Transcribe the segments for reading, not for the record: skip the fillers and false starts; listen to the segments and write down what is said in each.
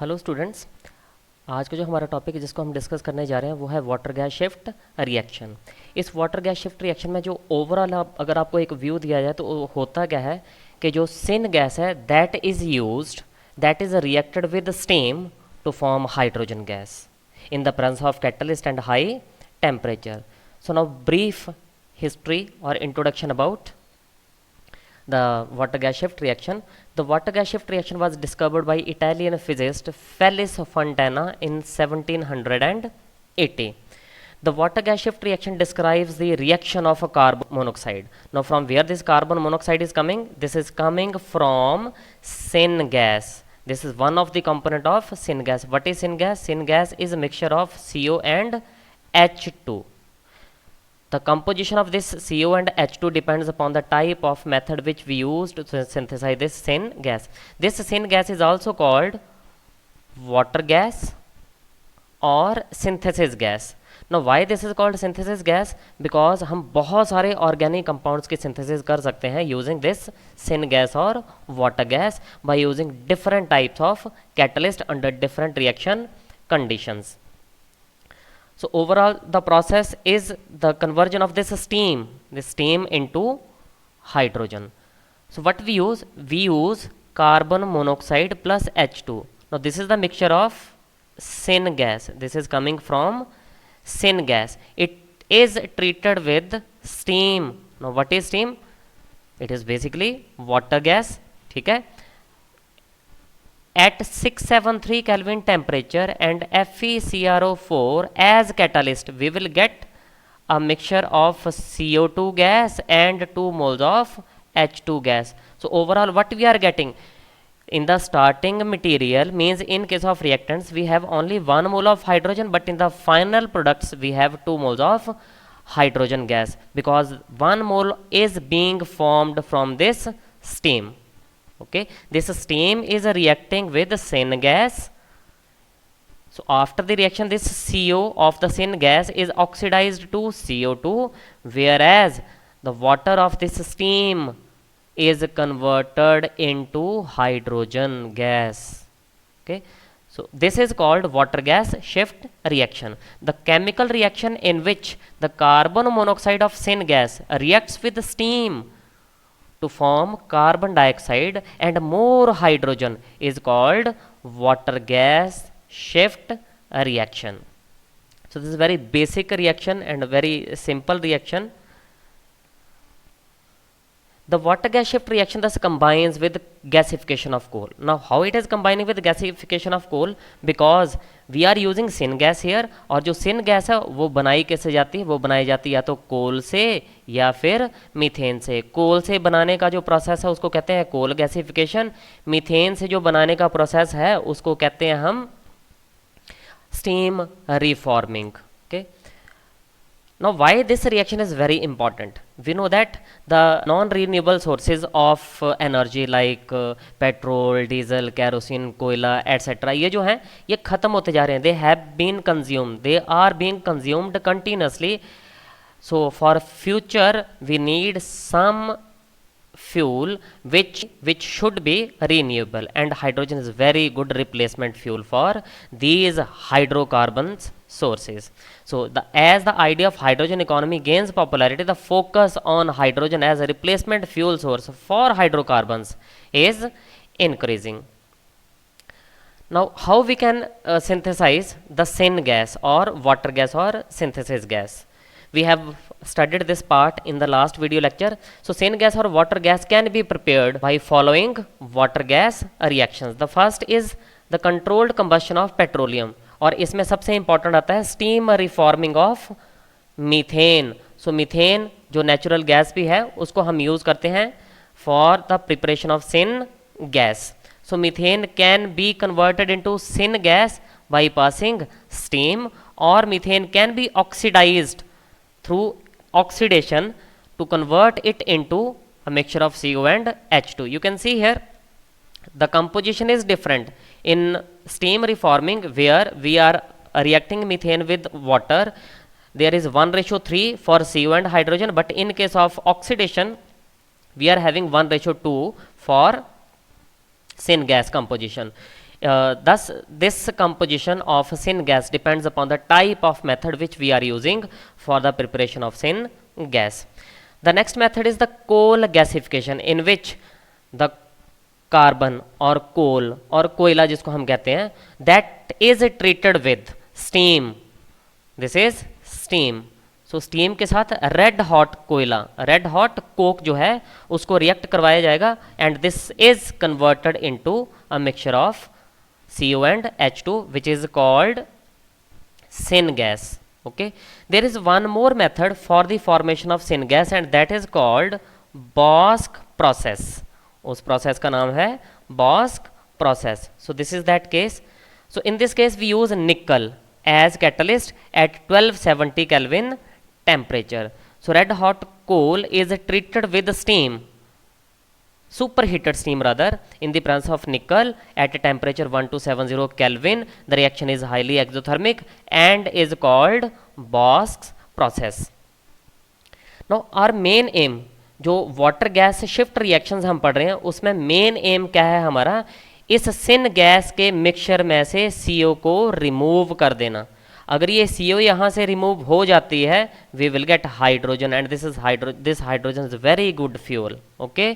Hello students, आज का जो हमारा टॉपिक है जिसको हम डिस्कस करने जा रहे हैं वो है वाटर गैस शिफ्ट रिएक्शन। इस वाटर गैस शिफ्ट रिएक्शन में जो ओवरऑल अगर आपको एक व्यू दिया जाए तो होता क्या है कि जो सिन गैस है that is reacted with steam to form hydrogen gas in the presence of catalyst and high temperature. So now brief history or introduction about the water gas shift reaction. The water gas shift reaction was discovered by Italian physicist Felix Fontana in 1780. The water gas shift reaction describes the reaction of a carbon monoxide. Now from where this carbon monoxide is coming? This is coming from syngas. This is one of the component of syngas. What is syngas? Syngas is a mixture of CO and H2. The composition of this CO and H2 depends upon the type of method which we use to synthesize this syngas. This syngas is also called water gas or synthesis gas. Now why this is called synthesis gas? Because हम बहुत सारे organic compounds की synthesis कर सकते हैं using this syngas or water gas by using different types of catalyst under different reaction conditions. So overall the process is the conversion of this steam into hydrogen. So what we use? We use carbon monoxide plus H2. Now this is the mixture of syngas. This is coming from syngas. It is treated with steam. Now what is steam? It is basically water gas. ठीक है, at 673 Kelvin temperature and FeCrO4 as catalyst, we will get a mixture of CO2 gas and 2 moles of H2 gas. So overall what we are getting in the starting material means in case of reactants we have only 1 mole of hydrogen, but in the final products we have 2 moles of hydrogen gas because 1 mole is being formed from this steam. Okay, this steam is reacting with the syngas. So after the reaction this CO of the syngas is oxidized to CO2, whereas the water of this steam is converted into hydrogen gas. Okay, so this is called water gas shift reaction. The chemical reaction in which the carbon monoxide of syngas reacts with the steam to form carbon dioxide and more hydrogen is called water gas shift reaction. So this is very basic reaction and a very simple reaction. The water gas shift reaction thus combines with gasification of coal. Now how it is combining with gasification of coal? Because we are using syngas here, और जो syngas है वो बनाई कैसे जाती है? वो बनाई जाती है या तो कोल से या फिर मीथेन से. कोल से बनाने का जो प्रोसेस है उसको कहते हैं कोल गैसिफिकेशन. मीथेन से जो बनाने का प्रोसेस है उसको कहते हैं हम steam reforming. Okay. Now why this reaction is very important? We know that the non-renewable sources of energy like petrol, diesel, kerosene, कोयला etc. ये जो हैं ये ख़त्म होते जा रहे हैं. They have been consumed. They are being consumed continuously. So for future we need some fuel which should be renewable, and hydrogen is very good replacement fuel for these hydrocarbons sources. So as the idea of hydrogen economy gains popularity, the focus on hydrogen as a replacement fuel source for hydrocarbons is increasing. Now how we can synthesize the syngas or water gas or synthesis gas? We have studied this part in the last video lecture. So syngas or water gas can be prepared by following water gas reactions. The first is the controlled combustion of petroleum, और इसमें सबसे important आता है steam reforming of methane. So methane जो natural gas भी है उसको हम यूज़ करते हैं for the preparation of syn gas. So methane can be converted into syngas by passing steam, और methane can be oxidized through oxidation to convert it into a mixture of CO and H2. You can see here the composition is different in steam reforming where we are reacting methane with water. There is 1:3 for CO and hydrogen, but in case of oxidation we are having 1:2 for syngas composition. thus this composition of syn gas depends upon the type of method which we are using for the preparation of syn gas. The next method is the coal gasification, in which the carbon और कोल और कोयला जिसको हम कहते हैं, that is treated with steam. This is steam. So steam के साथ red hot कोयला, रेड हॉट कोक जो है उसको रिएक्ट करवाया जाएगा, and this is converted into a mixture of CO and H2 which is called syngas. Okay, there is one more method for the formation of syngas and that is called Bosch process. उस process का नाम है Bosch process. So this is that case. So in this case we use nickel as catalyst at 1270 Kelvin temperature. So red hot coal is treated with steam, superheated steam rather, in the presence of nickel at a temperature 1270 Kelvin. The reaction is highly exothermic and is called Bosch process. Now our main aim, जो water gas shift reactions हम पढ़ रहे हैं उसमें main M क्या है हमारा, इस सिन गैस के मिक्सचर में से CO को रिमूव कर देना. अगर ये CO यहाँ से रिमूव हो जाती है we will get hydrogen, and this hydrogen is very good fuel. Okay,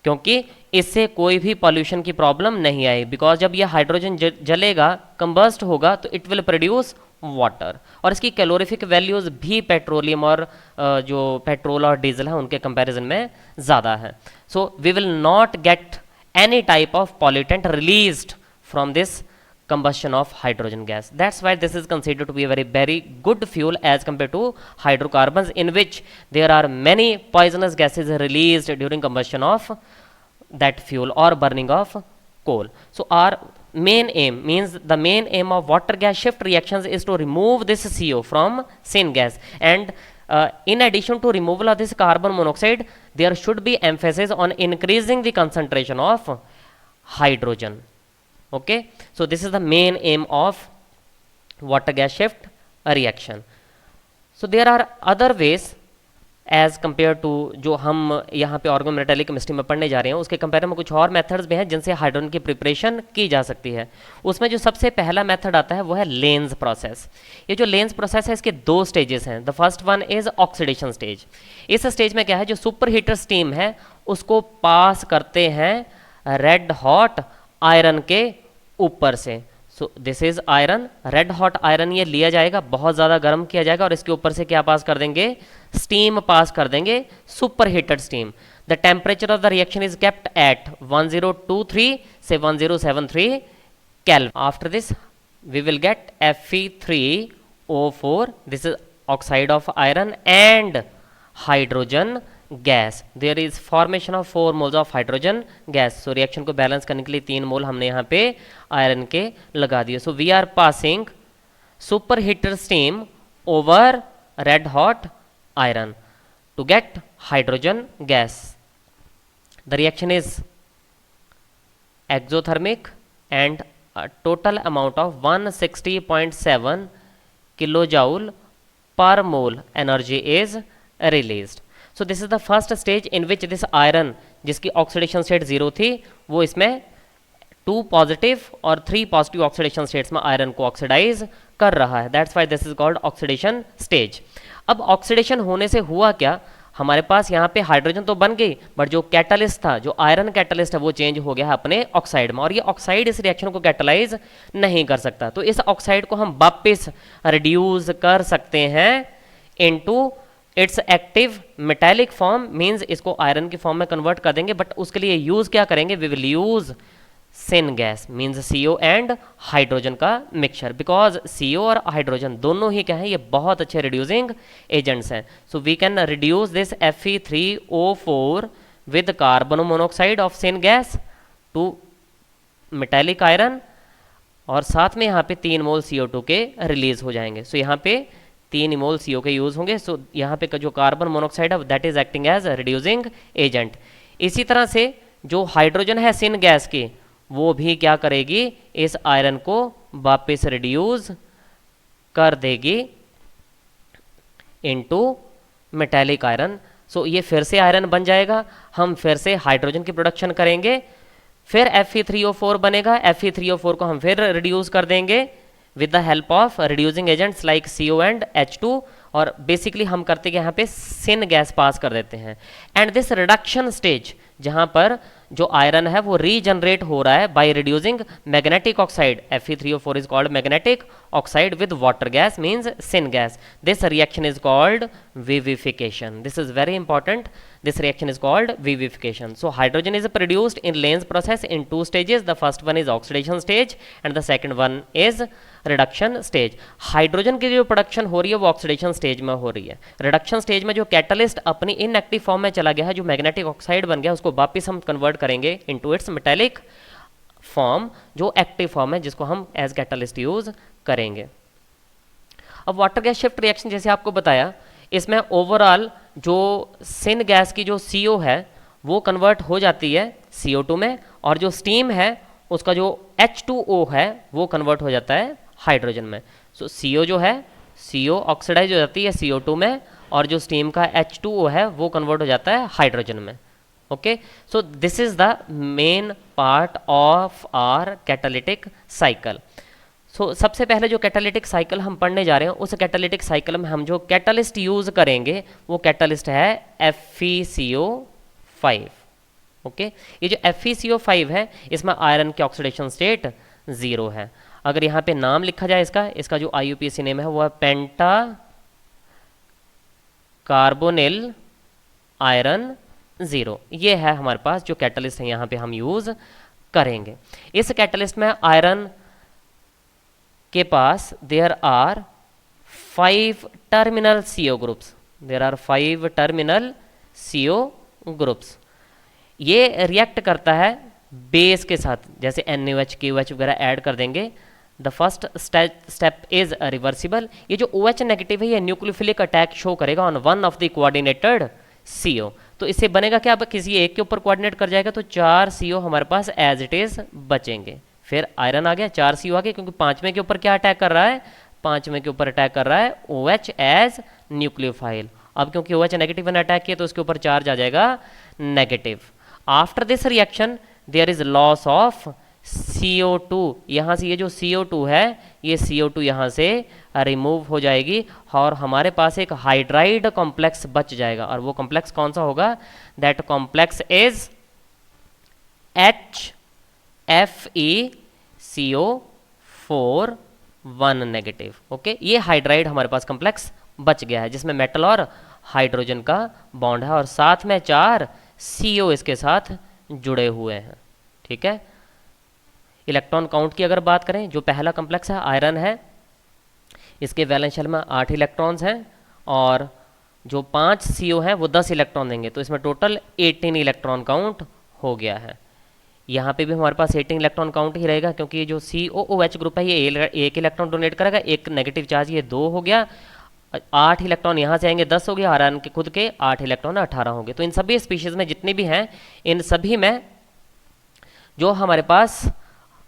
क्योंकि इससे कोई भी पॉल्यूशन की प्रॉब्लम नहीं आई, बिकॉज जब ये हाइड्रोजन जलेगा, कंबस्ट होगा, तो इट विल प्रोड्यूस वाटर, और इसकी कैलोरीफिक वैल्यूज भी पेट्रोलियम और जो पेट्रोल और डीजल है उनके कंपैरिजन में ज़्यादा है. So we will not get any type of pollutant released from this combustion of hydrogen gas. That's why this is considered to be a very good fuel as compared to hydrocarbons, in which there are many poisonous gases released during combustion of that fuel or burning of coal. So our main aim, means the main aim of water gas shift reactions is to remove this CO from syn gas, and in addition to removal of this carbon monoxide, there should be emphasis on increasing the concentration of hydrogen. Okay, so this is the main aim of water gas shift reaction. So there are other ways as compared to जो हम यहाँ पे ऑर्गोमेटालिक chemistry में पढ़ने जा रहे हैं, उसके कंपेयर में कुछ और मेथड्स भी हैं जिनसे हाइड्रोजन की प्रिपरेशन की जा सकती है. उसमें जो सबसे पहला मेथड आता है वो है लेंज प्रोसेस. ये जो लेंज प्रोसेस है इसके दो स्टेजेस हैं. The first one is oxidation stage. इस स्टेज में क्या है, जो सुपर हीटर स्टीम है उसको पास करते हैं रेड हॉट आयरन के ऊपर से. सो this is iron, red hot iron ये लिया जाएगा, बहुत ज़्यादा गर्म किया जाएगा, और इसके ऊपर से क्या पास कर देंगे, स्टीम पास कर देंगे, superheated steam. The temperature of the reaction is kept at 1023 से 1073 kelvin. After this we will get Fe3O4. This is oxide of iron and hydrogen gas. There is formation of 4 moles of hydrogen gas. So reaction को balance करने के लिए 3 मोल हमने यहाँ पे iron के लगा दिए. So we are passing super heater steam over red hot iron to get hydrogen gas. The reaction is exothermic and a total amount of 160.7 kilojoule per mole energy is released. So this is the first stage in which this iron जिसकी oxidation state 0 थी वो इसमें 2 positive और 3 positive oxidation states में iron को oxidise कर रहा है. That's why this is called oxidation stage. अब ऑक्सीडेशन होने से हुआ क्या, हमारे पास यहाँ पे हाइड्रोजन तो बन गई, बट जो कैटलिस्ट था, जो आयरन कैटलिस्ट है, वो चेंज हो गया है अपने ऑक्साइड में, और ये ऑक्साइड इस रिएक्शन को कैटलाइज नहीं कर सकता. तो इस ऑक्साइड को हम वापस रिड्यूस कर सकते हैं into its active metallic form, means इसको आयरन की फॉर्म में कन्वर्ट कर देंगे. बट उसके लिए यूज क्या करेंगे, we will use syn gas, means CO and hydrogen का मिक्सचर, बिकॉज CO और हाइड्रोजन दोनों ही क्या है, ये बहुत अच्छे रिड्यूसिंग एजेंट्स हैं. So we can reduce this Fe3O4 with carbon monoxide of sin gas to metallic iron, और साथ में यहाँ पे 3 मोल CO2 के रिलीज हो जाएंगे. सो यहाँ पे 3 मोल CO के यूज होंगे. सो यहाँ पे जो कार्बन मोनोऑक्साइड है that is acting as reducing agent. इसी तरह से जो हाइड्रोजन है सिन गैस की, वो भी क्या करेगी, इस आयरन को वापस रिड्यूस कर देगी इनटू मेटालिक आयरन. सो ये फिर से आयरन बन जाएगा, हम फिर से हाइड्रोजन की प्रोडक्शन करेंगे. फिर Fe3O4 बनेगा, Fe3O4 को हम फिर रिड्यूस कर देंगे with the help of reducing agents like CO and H2, और बेसिकली हम करते कि यहाँ पे सिन गैस पास कर देते हैं। एंड दिस रिडक्शन स्टेज, जहाँ पर जो आयरन है वो रीजनरेट हो रहा है by reducing magnetic oxide, Fe3O4 is called magnetic oxide with water gas means syn gas. This reaction is called vivification. This is very important. This reaction is called vivification. So hydrogen is produced in Lenz process in two stages. The first one is oxidation stage and the second one is reduction stage. Hydrogen की जो production हो रही है वो oxidation stage में हो रही है। रिडक्शन स्टेज में जो कैटलिस्ट अपनी इनएक्टिव फॉर्म में चला गया है, जो मैग्नेटिक ऑक्साइड बन गया, उसको वापस हम कन्वर्ट करेंगे इनटू इट्स मेटेलिक फॉर्म, जो एक्टिव फॉर्म है, जिसको हम एज कैटलिस्ट यूज करेंगे। अब वाटर गैस शिफ्ट रिएक्शन जैसे आपको बताया, इसमें ओवरऑल जो सिन गैस की जो CO है वो कन्वर्ट हो जाती है CO2 में, और जो स्टीम है उसका जो H2O है वो कन्वर्ट हो जाता है हाइड्रोजन में। सो CO जो है, CO ऑक्सीडाइज हो जाती है CO2 में, और जो स्टीम का H2O है वो कन्वर्ट हो जाता है हाइड्रोजन में। Okay, so this is the main part of our catalytic cycle. So सबसे पहले जो कैटालिटिक साइकिल हम पढ़ने जा रहे हैं, उस कैटालिटिक साइकिल में हम जो कैटालिस्ट यूज करेंगे वो कैटालिस्ट है FeCO5। ओके, ये जो FeCO5 है इसमें आयरन की ऑक्सीडेशन स्टेट 0 है। अगर यहाँ पे नाम लिखा जाए इसका जो IUPAC नेम है वो है पेंटा कार्बोनिल आयरन 0। ये है हमारे पास जो कैटालिस्ट है, यहाँ पे हम यूज करेंगे। इस कैटालिस्ट में आयरन के पास there are 5 terminal CO groups, there are 5 terminal CO groups. ये रिएक्ट करता है बेस के साथ, जैसे NaOH KOH वगैरह ऐड कर देंगे। The first step is reversible. ये जो OH नेगेटिव है ये न्यूक्लियोफिलिक अटैक शो करेगा on one of the coordinated CO। तो इससे बनेगा क्या, अब किसी एक के ऊपर कोऑर्डिनेट कर जाएगा तो 4 CO हमारे पास एज इट इज बचेंगे। फिर आयरन आ गया, 4 CO आ गए, क्योंकि 5वें के ऊपर क्या अटैक कर रहा है, 5वें के ऊपर अटैक कर रहा है OH एज न्यूक्लियोफाइल। अब क्योंकि OH नेगेटिव ने अटैक किया तो उसके ऊपर चार्ज आ जाएगा negative. After this reaction there is loss of CO2। यहाँ से ये जो CO2 है ये CO2 यहाँ से रिमूव हो जाएगी और हमारे पास एक हाइड्राइड कॉम्प्लेक्स बच जाएगा। और वो कॉम्प्लेक्स कौन सा होगा, that complex is HFeCO4 1 negative. Okay, ये हाइड्राइड हमारे पास कॉम्प्लेक्स बच गया है जिसमें मेटल और हाइड्रोजन का बॉन्ड है, और साथ में 4 CO इसके साथ जुड़े हुए हैं। ठीक है, इलेक्ट्रॉन काउंट की अगर बात करें, जो पहला कॉम्प्लेक्स है आयरन है, इसके वैलेंस शेल में 8 इलेक्ट्रॉन्स हैं, और जो 5 CO हैं वो 10 इलेक्ट्रॉन देंगे, तो इसमें टोटल 18 इलेक्ट्रॉन काउंट हो गया है। यहाँ पे भी हमारे पास 18 इलेक्ट्रॉन काउंट ही रहेगा, क्योंकि जो COOH ग्रुप है ये 1 इलेक्ट्रॉन डोनेट करेगा, एक नेगेटिव चार्ज, ये 2 हो गया। 8 इलेक्ट्रॉन यहाँ से आएंगे, 10 हो गया, आयरन के खुद के 8 इलेक्ट्रॉन 18 होंगे। तो इन सभी स्पीशीज में जितने भी हैं, इन सभी में जो हमारे पास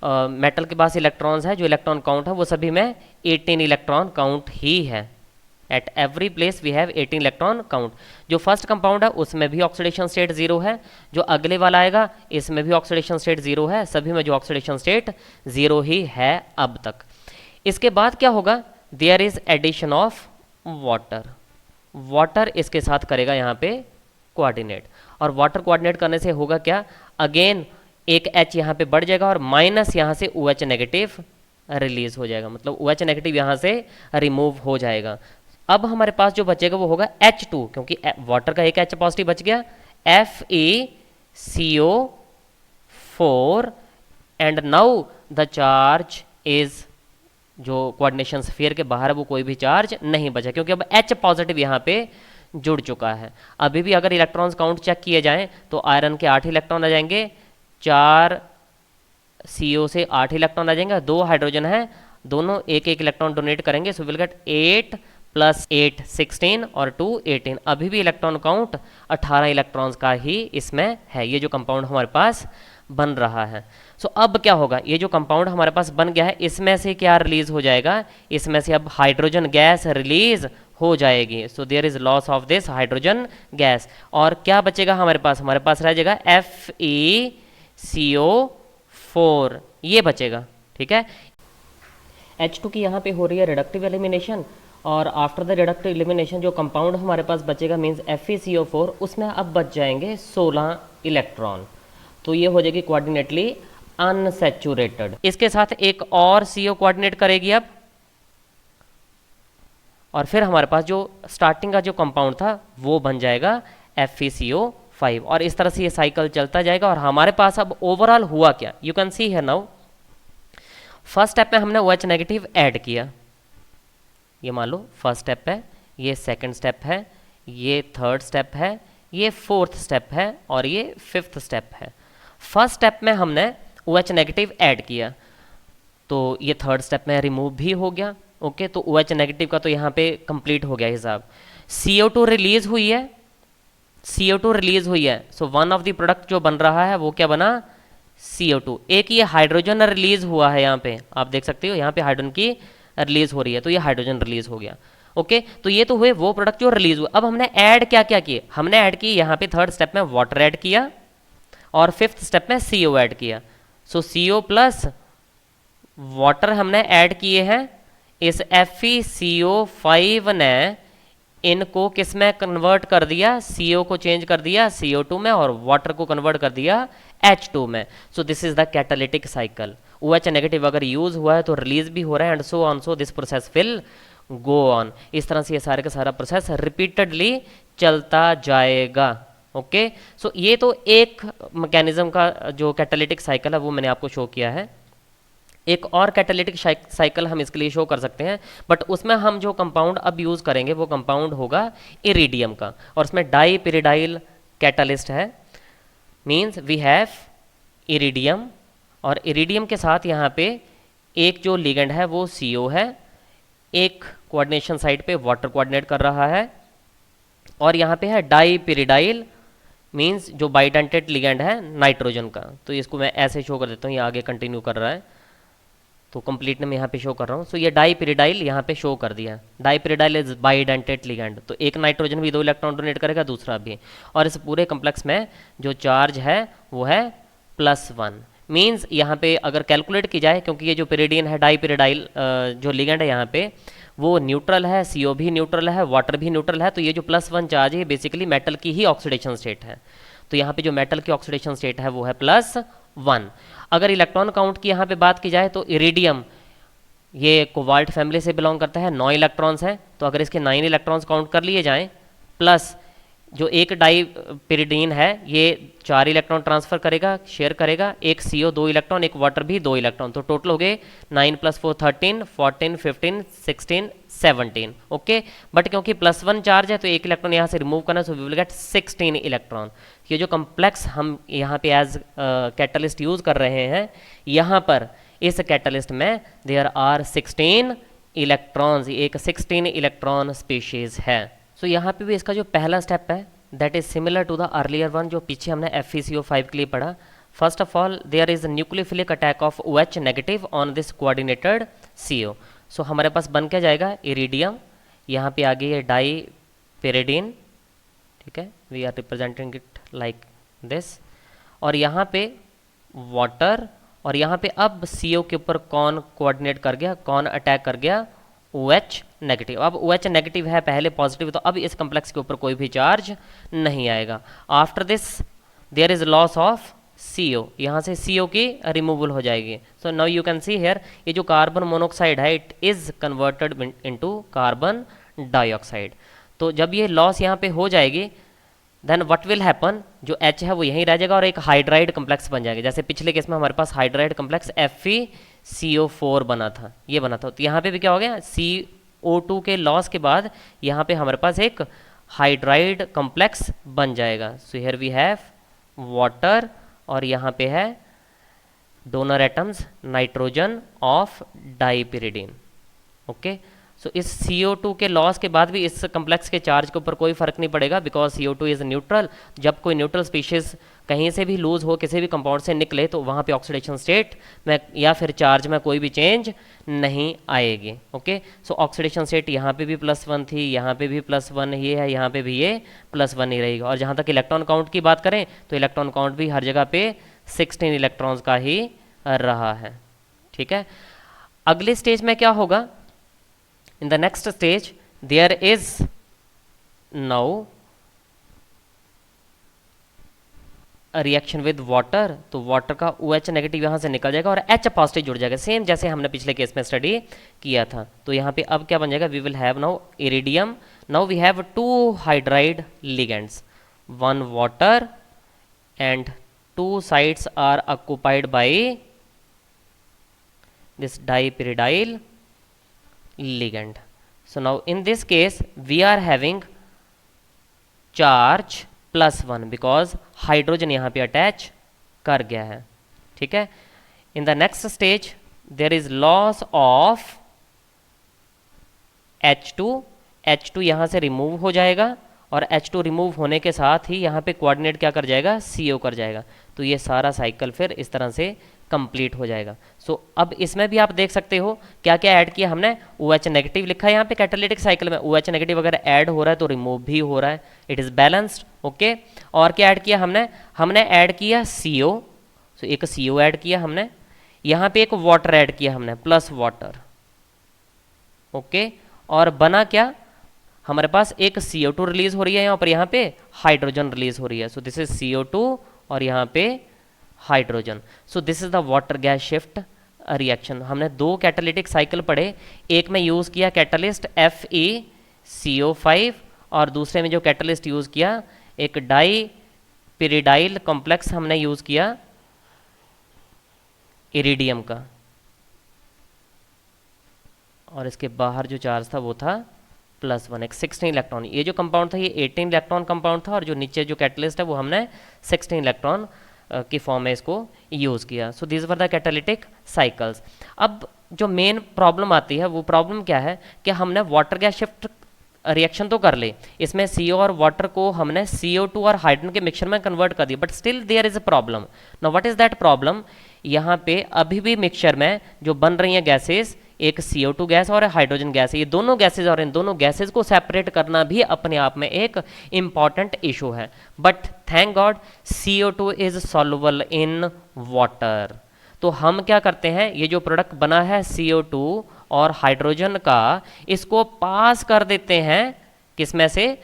मेटल के पास इलेक्ट्रॉन्स है, जो इलेक्ट्रॉन काउंट है वो सभी में 18 इलेक्ट्रॉन काउंट ही है। At every place we have 18 electron count. जो फर्स्ट कंपाउंड है उसमें भी ऑक्सीडेशन स्टेट 0 है, जो अगले वाला आएगा इसमें भी ऑक्सीडेशन स्टेट 0 है, सभी में जो ऑक्सीडेशन स्टेट 0 ही है अब तक। इसके बाद क्या होगा, there is addition of water. Water इसके साथ करेगा यहाँ पे कोऑर्डिनेट, और वाटर कोऑर्डिनेट करने से होगा क्या, अगेन एक H यहाँ पे बढ़ जाएगा और माइनस यहाँ से OH नेगेटिव रिलीज हो जाएगा, मतलब OH नेगेटिव यहाँ से रिमूव हो जाएगा। अब हमारे पास जो बचेगा वो होगा H2, क्योंकि वाटर का एक H पॉजिटिव बच गया, FeCO4 and now the charge is, जो कोऑर्डिनेशन स्फीयर के बाहर है वो कोई भी चार्ज नहीं बचा, क्योंकि अब H पॉजिटिव यहाँ पे जुड़ चुका है। अभी भी अगर इलेक्ट्रॉन्स काउंट चेक किए जाएं तो आयरन के 8 इलेक्ट्रॉन आ जाएंगे, 4 CO से 8 इलेक्ट्रॉन आ जाएंगे, 2 हाइड्रोजन है, दोनों एक एक इलेक्ट्रॉन डोनेट करेंगे, सो विल गेट 8 + 8 16 और 2 18। अभी भी इलेक्ट्रॉन काउंट 18 इलेक्ट्रॉन्स का ही इसमें है, ये जो कंपाउंड हमारे पास बन रहा है। सो अब क्या होगा, ये जो कंपाउंड हमारे पास बन गया है इसमें से क्या रिलीज हो जाएगा, इसमें से अब हाइड्रोजन गैस रिलीज हो जाएगी। So there is loss of this hydrogen gas, और क्या बचेगा हमारे पास रह जाएगा CO4 ये बचेगा, ठीक है। H2 की यहाँ पे हो रही है रिडक्टिव एलिमिनेशन, और आफ्टर द रिडक्टिव एलिमिनेशन जो कंपाउंड हमारे पास बचेगा मीन्स FeCO4, उसमें अब बच जाएंगे 16 इलेक्ट्रॉन, तो ये हो जाएगी कोऑर्डिनेटली अनसैचुरेटेड। इसके साथ एक और CO कोऑर्डिनेट करेगी अब, और फिर हमारे पास जो स्टार्टिंग का जो कंपाउंड था वो बन जाएगा FeCO5, और इस तरह से ये साइकिल चलता जाएगा। और हमारे पास अब ओवरऑल हुआ क्या, यू कैन सी है नाउ, फर्स्ट स्टेप में हमने OH नेगेटिव ऐड किया, ये मान लो फर्स्ट स्टेप है, ये सेकंड स्टेप है, ये थर्ड स्टेप है, ये फोर्थ स्टेप है, और ये फिफ्थ स्टेप है। फर्स्ट स्टेप में हमने OH नेगेटिव ऐड किया, तो ये थर्ड स्टेप में रिमूव भी हो गया, ओके। तो OH नेगेटिव का तो यहाँ पे कंप्लीट हो गया हिसाब। CO2 रिलीज हुई है, CO2 रिलीज हुई है, so one of the product जो बन रहा है वो क्या बना, CO2। एक ये हाइड्रोजन रिलीज हुआ है, यहाँ पे आप देख सकते हो, यहाँ पे हाइड्रोजन की रिलीज हो रही है, तो ये हाइड्रोजन रिलीज हो गया, ओके। तो ये तो हुए वो प्रोडक्ट जो रिलीज हुए। अब हमने ऐड क्या क्या किए, हमने ऐड की यहाँ पे थर्ड स्टेप में वाटर ऐड किया, और फिफ्थ स्टेप में CO ऐड किया। सो CO प्लस वाटर हमने ऐड किए हैं, इस FeCO5 ने इनको किस में कन्वर्ट कर दिया, CO को चेंज कर दिया CO2 में, और वाटर को कन्वर्ट कर दिया H2 में। सो this is the catalytic cycle. OH negative अगर यूज हुआ है तो रिलीज भी हो रहा है, and so on, so this process will go on. इस तरह से ये सारे का सारा प्रोसेस रिपीटेडली चलता जाएगा, ओके। सो ये तो एक मैकेनिज्म का जो कैटालिटिक साइकिल है वो मैंने आपको शो किया है। एक और कैटालिटिक साइकिल हम इसके लिए शो कर सकते हैं, बट उसमें हम जो कंपाउंड अब यूज़ करेंगे वो कंपाउंड होगा इरिडियम का, और उसमें डाईपिरिडाइल कैटालिस्ट है, मींस वी हैव इरिडियम, और इरिडियम के साथ यहाँ पे एक जो लिगेंड है वो CO है, एक कोऑर्डिनेशन साइड पे वाटर कोऑर्डिनेट कर रहा है, और यहाँ पे है डाईपिरिडाइल, मींस जो बाइडेंटेड लिगेंड है नाइट्रोजन का। तो इसको मैं ऐसे शो कर देता हूँ, ये आगे कंटिन्यू कर रहा है, तो कंप्लीट मैं यहाँ पे शो कर रहा हूँ। सो ये डाईपिरिडाइल यहाँ पे शो कर दिया, डाईपिरिडाइल इज बाइडेंटेड लिगेंड, तो एक नाइट्रोजन भी 2 इलेक्ट्रॉन डोनेट करेगा, दूसरा भी, और इस पूरे कम्प्लेक्स में जो चार्ज है वो है +1। मीन्स यहाँ पे अगर कैलकुलेट की जाए, क्योंकि ये जो पिरिडीन है डाईपिरिडाइल जो लिगेंड है यहाँ पे वो न्यूट्रल है, CO भी न्यूट्रल है, वाटर भी न्यूट्रल है, तो ये जो +1 चार्ज है बेसिकली मेटल की ही ऑक्सीडेशन स्टेट है। तो यहाँ पे जो मेटल की ऑक्सीडेशन स्टेट है वो है +1। अगर इलेक्ट्रॉन काउंट की यहाँ पे बात की जाए तो इरिडियम ये कोबाल्ट फैमिली से बिलोंग करता है, 9 इलेक्ट्रॉन्स हैं, तो अगर इसके 9 इलेक्ट्रॉन्स काउंट कर लिए जाएं, प्लस जो एक डाईपिरिडीन है ये 4 इलेक्ट्रॉन ट्रांसफर करेगा, शेयर करेगा, एक CO 2 इलेक्ट्रॉन, एक वाटर भी 2 इलेक्ट्रॉन, तो टोटल हो गए 9 + 4 13, 14, 15, 16, 17, ओके। बट क्योंकि +1 चार्ज है तो एक इलेक्ट्रॉन यहाँ से रिमूव करना, so we will get 16 electron. ये जो कम्प्लेक्स हम यहाँ पे एज कैटलिस्ट यूज कर रहे हैं, यहाँ पर इस कैटलिस्ट में देयर आर 16 इलेक्ट्रॉन्स, एक 16 इलेक्ट्रॉन स्पीशीज है। सो यहाँ पे भी इसका जो पहला स्टेप है that is similar to the earlier one जो पीछे हमने FeCO5 के लिए पढ़ा। First of all there is nucleophilic attack of OH negative on this coordinated CO। सो हमारे पास बन क्या जाएगा, इरिडियम, यहाँ पे आगे ये डाईपिरिडीन, ठीक है, we are representing it like this, और यहाँ पे वाटर, और यहाँ पे अब CO के ऊपर कौन कोऑर्डिनेट कर गया, कौन अटैक कर गया, OH नेगेटिव। अब OH नेगेटिव है पहले पॉजिटिव, तो अब इस कम्प्लेक्स के ऊपर कोई भी चार्ज नहीं आएगा। After this there is loss of CO, यहाँ से CO की रिमूवल हो जाएगी। So now you can see here ये जो कार्बन मोनोक्साइड है it is converted into carbon dioxide. तो जब ये लॉस यहाँ पे हो जाएगी देन व्हाट विल हैपन, जो H है वो यहीं रह जाएगा और एक हाइड्राइड कम्प्लेक्स बन जाएगा। जैसे पिछले केस में हमारे पास हाइड्राइड कम्प्लेक्स FeCO4 बना था, ये बना था, तो यहाँ पे भी क्या हो गया, CO2 के लॉस के बाद यहाँ पे हमारे पास एक हाइड्राइड कम्प्लेक्स बन जाएगा। So here we have water, और यहाँ पे है donor atoms nitrogen of dipyridine, okay. So इस CO2 के लॉस के बाद भी इस कम्प्लेक्स के चार्ज के ऊपर कोई फर्क नहीं पड़ेगा, बिकॉज CO2 इज न्यूट्रल। जब कोई न्यूट्रल स्पीशीज कहीं से भी लूज हो, किसी भी कंपाउंड से निकले, तो वहाँ पे ऑक्सीडेशन स्टेट में या फिर चार्ज में कोई भी चेंज नहीं आएगी। ओके, सो ऑक्सीडेशन स्टेट यहाँ पे भी +1 थी, यहाँ पे भी +1 ये है, यहाँ पे भी ये +1 ही रहेगा। और जहाँ तक इलेक्ट्रॉन काउंट की बात करें तो इलेक्ट्रॉन काउंट भी हर जगह पे 16 इलेक्ट्रॉन्स का ही रहा है। ठीक है, अगले स्टेज में क्या होगा? In the next stage there is now a reaction with water, तो वाटर का OH नेगेटिव यहाँ से निकल जाएगा और H पॉजिटिव जुड़ जाएगा, सेम जैसे हमने पिछले केस में स्टडी किया था। तो यहाँ पे अब क्या बन जाएगा? We will have now iridium, now we have 2 hydride ligands, 1 water and 2 sites are occupied by this dipyridyl ligand. So now in this case we are having charge +1 because hydrogen यहाँ पे अटैच कर गया है। ठीक है, in the next stage there is loss of H2, H2 यहाँ से remove हो जाएगा और H2 रिमूव होने के साथ ही यहाँ पे कोऑर्डिनेट क्या कर जाएगा? CO कर जाएगा। तो ये सारा साइकिल फिर इस तरह से कंप्लीट हो जाएगा। सो अब इसमें भी आप देख सकते हो क्या क्या ऐड किया हमने। OH नेगेटिव लिखा है यहाँ पे कैटालिटिक साइकिल में, OH नेगेटिव अगर ऐड हो रहा है तो रिमूव भी हो रहा है, इट इज़ बैलेंस्ड। ओके, और क्या ऐड किया हमने ऐड किया CO, सो एक CO ऐड किया हमने, यहाँ पे एक वाटर ऐड किया हमने प्लस वाटर। ओके, और बना क्या? हमारे पास एक CO2 रिलीज हो रही है यहाँ पर, यहाँ पे हाइड्रोजन रिलीज हो रही है। सो दिस इज CO2 और यहाँ पे hydrogen. So this is the water gas shift reaction. हमने 2 कैटालिटिक साइकिल पढ़े, एक में यूज़ किया कैटलिस्ट FeCO5 और दूसरे में जो कैटलिस्ट यूज़ किया एक डाईपिरिडाइल कॉम्प्लेक्स हमने यूज़ किया इरिडियम का, और इसके बाहर जो चार्ज था वो था +1, एक 16 इलेक्ट्रॉन। ये जो कंपाउंड था ये 18 इलेक्ट्रॉन कंपाउंड था और जो नीचे जो कैटलिस्ट है वो हमने 16 इलेक्ट्रॉन की फॉर्म में इसको यूज़ किया। So this were the catalytic cycles. अब जो मेन प्रॉब्लम आती है वो प्रॉब्लम क्या है कि हमने वाटर गैस शिफ्ट रिएक्शन तो कर ली, इसमें CO और वाटर को हमने CO2 और हाइड्रोजन के मिक्सचर में कन्वर्ट कर दिया, but still there is a problem. Now what is that problem? यहाँ पे अभी भी मिक्सचर में जो बन रही हैं गैसेस, एक CO2 गैस और हाइड्रोजन गैस है, ये दोनों गैसेज और इन दोनों गैसेज को सेपरेट करना भी अपने आप में एक इम्पॉर्टेंट इशू है। But thank God CO2 is soluble in water. तो हम क्या करते हैं, ये जो प्रोडक्ट बना है CO2 और हाइड्रोजन का, इसको पास कर देते हैं किसमें से?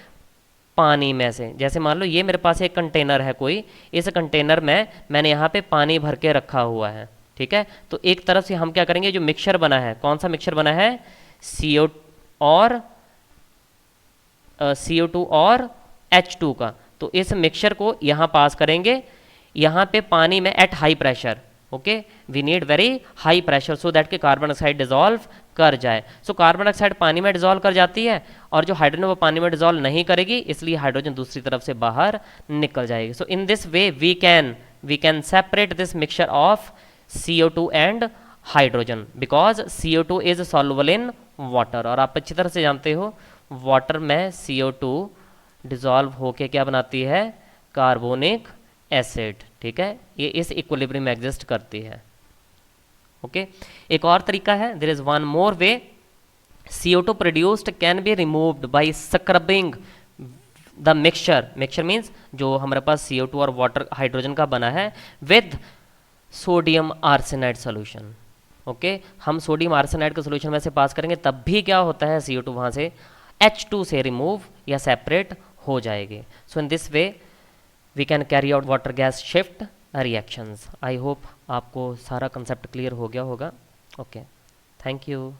पानी में से। जैसे मान लो ये मेरे पास एक कंटेनर है कोई, इस कंटेनर में मैंने यहाँ पे पानी भर के रखा हुआ है। ठीक है, तो एक तरफ से हम क्या करेंगे, जो मिक्सचर बना है, कौन सा मिक्सचर बना है? CO2 और H2 का। तो इस मिक्सचर को यहाँ पास करेंगे, यहाँ पे पानी में at high pressure. Okay, we need very high pressure so that कि कार्बन डाइऑक्साइड डिजॉल्व कर जाए। सो कार्बन डाइऑक्साइड पानी में डिजॉल्व कर जाती है और जो हाइड्रोजन वो पानी में डिजॉल्व नहीं करेगी, इसलिए हाइड्रोजन दूसरी तरफ से बाहर निकल जाएगी। So in this way we can separate this mixture of CO2 and hydrogen because CO2 is soluble in water. और आप अच्छी तरह से जानते हो वाटर में CO2 डिजॉल्व होके क्या बनाती है? Carbonic acid. ठीक है, ये इस इक्विलिब्रियम में एग्जिस्ट करती है। ओके, एक और तरीका है, there is one more way. CO2 produced can be removed by scrubbing the mixture. Mixture means जो हमारे पास CO2 और वाटर हाइड्रोजन का बना है with sodium arsenide solution. Okay, हम सोडियम आर्सेनाइड का सोल्यूशन में से पास करेंगे तब भी क्या होता है, CO2 वहाँ से H2 से रिमूव या सेपरेट हो जाएगी। So in this way we can carry out water gas shift reactions. I hope आपको सारा कंसेप्ट क्लियर हो गया होगा। Okay, thank you.